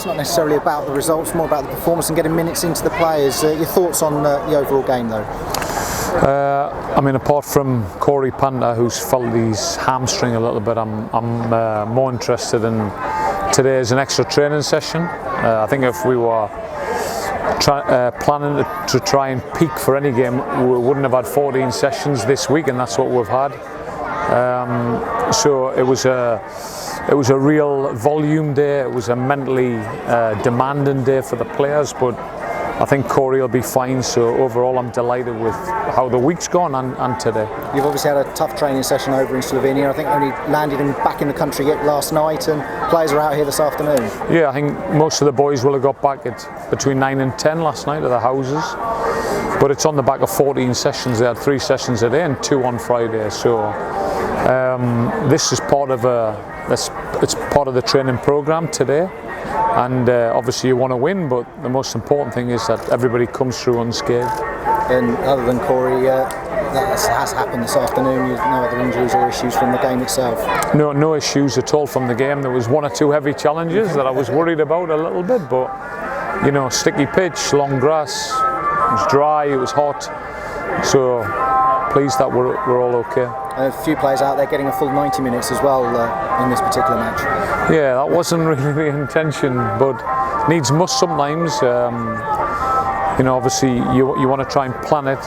It's not necessarily about the results, more about the performance and getting minutes into the players. Your thoughts on the overall game, though? I mean, apart from Corey Panther, who's felt his hamstring a little bit, I'm more interested in today as an extra training session. I think if we were planning to try and peak for any game, we wouldn't have had 14 sessions this week, and that's what we've had. So it was a real volume day. It was a mentally demanding day for the players, but I think Corey will be fine. So overall, I'm delighted with how the week's gone and today. You've obviously had a tough training session over in Slovenia. I think only landed him back in the country yet last night, and players are out here this afternoon. Yeah, I think most of the boys will have got back at between 9 and 10 last night at their houses. But it's on the back of 14 sessions. They had 3 sessions a day and 2 on Friday. So this is part of it's part of the training program today. And obviously you want to win, but the most important thing is that everybody comes through unscathed. And other than Corey, that has happened this afternoon. No other injuries or issues from the game itself? No issues at all from the game. There was 1 or 2 heavy challenges that I was worried about a little bit, but you know, sticky pitch, long grass, it was dry, it was hot. So pleased that we're all okay. A few players out there getting a full 90 minutes as well in this particular match. Yeah, that wasn't really the intention, but needs must sometimes. You know, obviously you want to try and plan it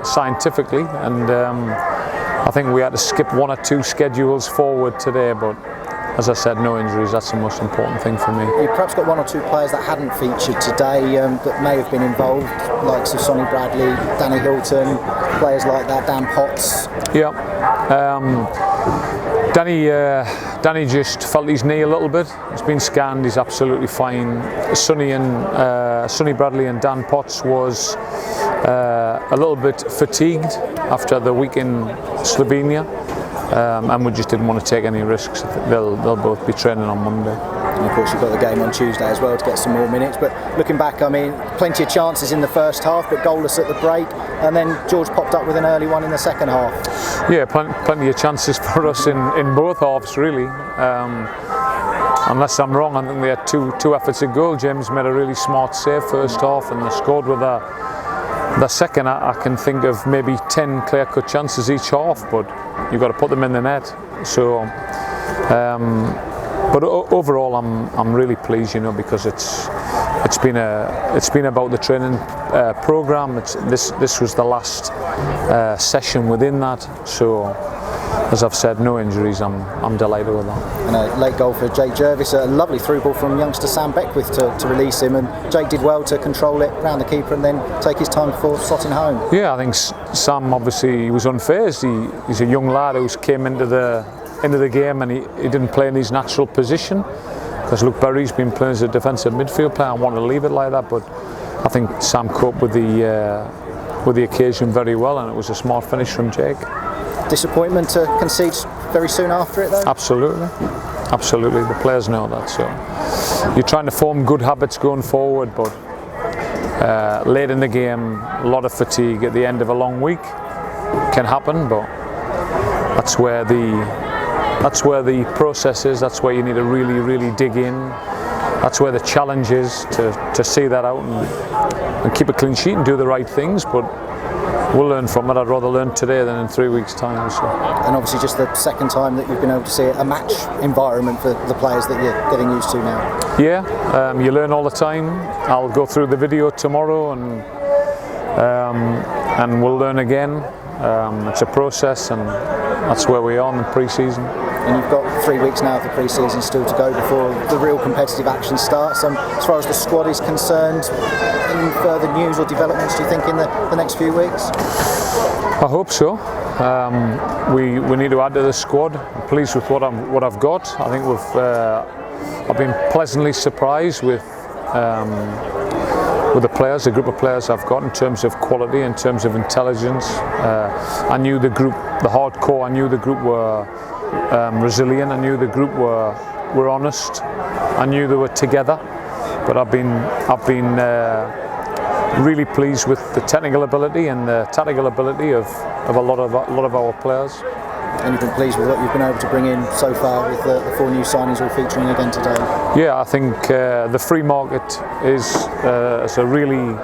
scientifically, and I think we had to skip 1 or 2 schedules forward today, but as I said, no injuries. That's the most important thing for me. You perhaps got 1 or 2 players that hadn't featured today that may have been involved, like Sonny Bradley, Danny Hilton, players like that, Dan Potts. Yeah, Danny just felt his knee a little bit. It's been scanned. He's absolutely fine. Sonny Bradley and Dan Potts was a little bit fatigued after the week in Slovenia. And we just didn't want to take any risks. They'll both be training on Monday. And of course you've got the game on Tuesday as well to get some more minutes, but looking back, I mean, plenty of chances in the first half, but goalless at the break, and then George popped up with an early one in the second half. Yeah, plenty of chances for us in both halves, really. Unless I'm wrong, I think they had two efforts at goal. James made a really smart save first half, and they scored with the second. I can think of maybe 10 clear-cut chances each half, but you've got to put them in the net. So, but overall, I'm really pleased, you know, because it's been about the training program. This was the last session within that. So, as I've said, no injuries. I'm delighted with that. And a late goal for Jake Jervis, a lovely through ball from youngster Sam Beckwith to release him, and Jake did well to control it round the keeper and then take his time before slotting home. Yeah, I think Sam obviously he was unfazed. He's a young lad who came into the game, and he didn't play in his natural position because Luke Berry's been playing as a defensive midfield player and wanted to leave it like that. But I think Sam coped with the occasion very well, and it was a smart finish from Jake. Disappointment to concede very soon after it, though? Absolutely. The players know that. So you're trying to form good habits going forward, but late in the game, a lot of fatigue at the end of a long week can happen. But that's where the process is. That's where you need to really dig in. That's where the challenge is to see that out and keep a clean sheet and do the right things. But we'll learn from it. I'd rather learn today than in 3 weeks' time. So. And obviously just the second time that you've been able to see a match environment for the players that you're getting used to now. Yeah, you learn all the time. I'll go through the video tomorrow and we'll learn again. It's a process, and that's where we are in the pre-season. And you've got 3 weeks now of the pre-season still to go before the real competitive action starts. As far as the squad is concerned, any further news or developments do you think in the next few weeks? I hope so. We need to add to the squad. I'm pleased with what I've got. I think I've been pleasantly surprised with the players, the group of players I've got in terms of quality, in terms of intelligence. I knew the group, the hardcore. I knew the group were resilient. I knew the group were honest. I knew they were together. But I've been really pleased with the technical ability and the tactical ability of a lot of our players. And you've been pleased with what you've been able to bring in so far with the 4 new signings all featuring again today? Yeah, I think the free market is a really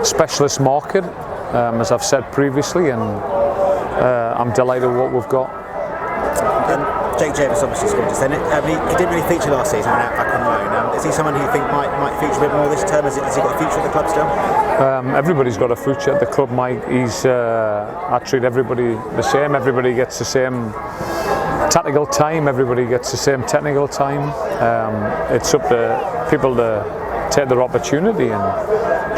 specialist market, as I've said previously, and I'm delighted with what we've got. Jake Jervis obviously scored just then. He didn't really feature last season when out back on loan. Is he someone who you think might feature a bit more this term? Has he got a future at the club still? Everybody's got a future at the club, Mike. I treat everybody the same. Everybody gets the same tactical time. Everybody gets the same technical time. It's up to people to take their opportunity, and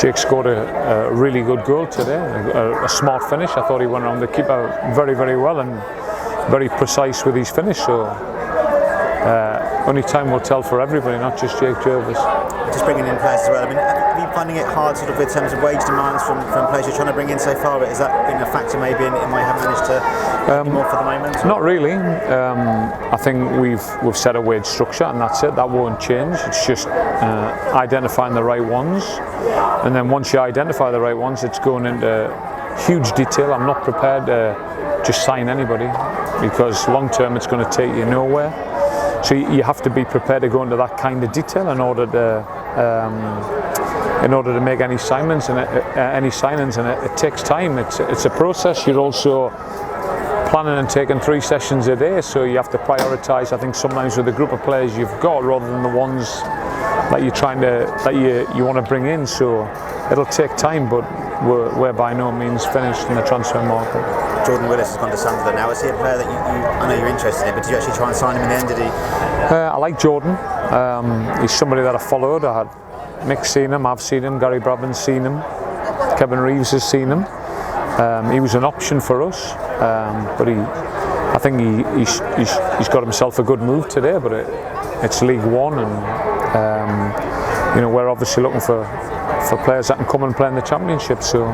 Jake scored a really good goal today, a smart finish. I thought he went around the keeper very, very well and very precise with his finish, so only time will tell for everybody, not just Jake Jervis. Just bringing in players as well. I mean, have you finding it hard sort of in terms of wage demands from players you're trying to bring in so far? Has that been a factor maybe in why you haven't managed to get more for the moment? Not really. I think we've set a wage structure and that's it. That won't change. It's just identifying the right ones, and then once you identify the right ones, it's going into huge detail. I'm not prepared to just sign anybody, because long term it's going to take you nowhere. So you have to be prepared to go into that kind of detail in order to make any signings, and it takes time. It's a process. You're also planning and taking 3 sessions a day, so you have to prioritise. I think sometimes with the group of players you've got, rather than the ones that you want to bring in. So it'll take time, but we're by no means finished in the transfer market. Jordan Willis has gone to Sunderland now. Is he a player that I know you're interested in, but did you actually try and sign him in the end? Did he? I like Jordan. He's somebody that I followed. I had Mick seen him, I've seen him, Gary Brabham's seen him, Kevin Reeves has seen him. He was an option for us, but I think he's got himself a good move today. But it's League One, and we're obviously looking for players that can come and play in the Championship. So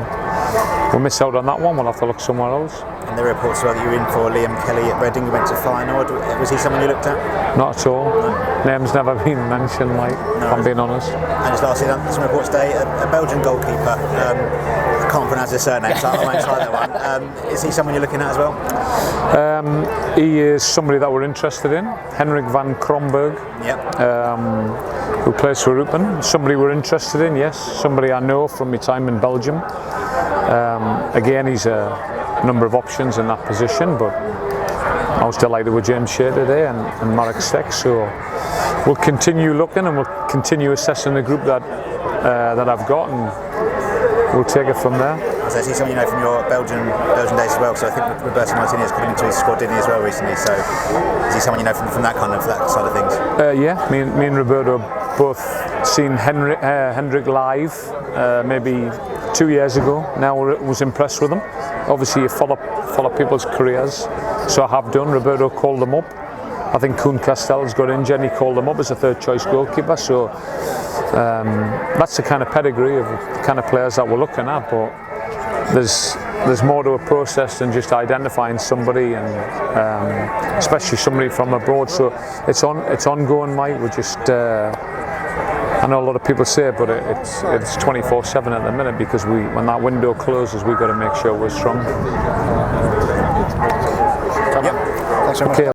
we'll miss out on that one. We'll have to look somewhere else. And there are reports as well that you were in for Liam Kelly at Reading. You went to Feyenoord. Was he someone you looked at? Not at all. No. Name's never been mentioned, like, if I'm being honest. And just lastly, some reports today, a Belgian goalkeeper. I can't pronounce his surname, so I won't try that one. Is he someone you're looking at as well? He is somebody that we're interested in. Henrik van Kromberg. Yep. Who plays for Luton. Somebody we're interested in, yes. Somebody I know from my time in Belgium. Again, he's a number of options in that position, but I was delighted with James Shea today and Marek Stek, so we'll continue looking and we'll continue assessing the group that I've got, and we'll take it from there. So I see someone you know from your Belgian days as well, so I think Roberto Martinez put him into his squad, didn't he, as well recently, so is he someone you know from that side of things? Yeah, me and Roberto both seen Hendrik live maybe 2 years ago. Now I was impressed with him. Obviously you follow people's careers, so I have done. Roberto called them up. I think Koen Castell's got injured and he called them up as a third choice goalkeeper, so that's the kind of pedigree of the kind of players that we're looking at. But there's more to a process than just identifying somebody, and especially somebody from abroad. So it's ongoing, Mike. We're just I know a lot of people say it, but it's 24/7 at the minute, because when that window closes, we've got to make sure we're strong. Yep. Thanks very much. Okay.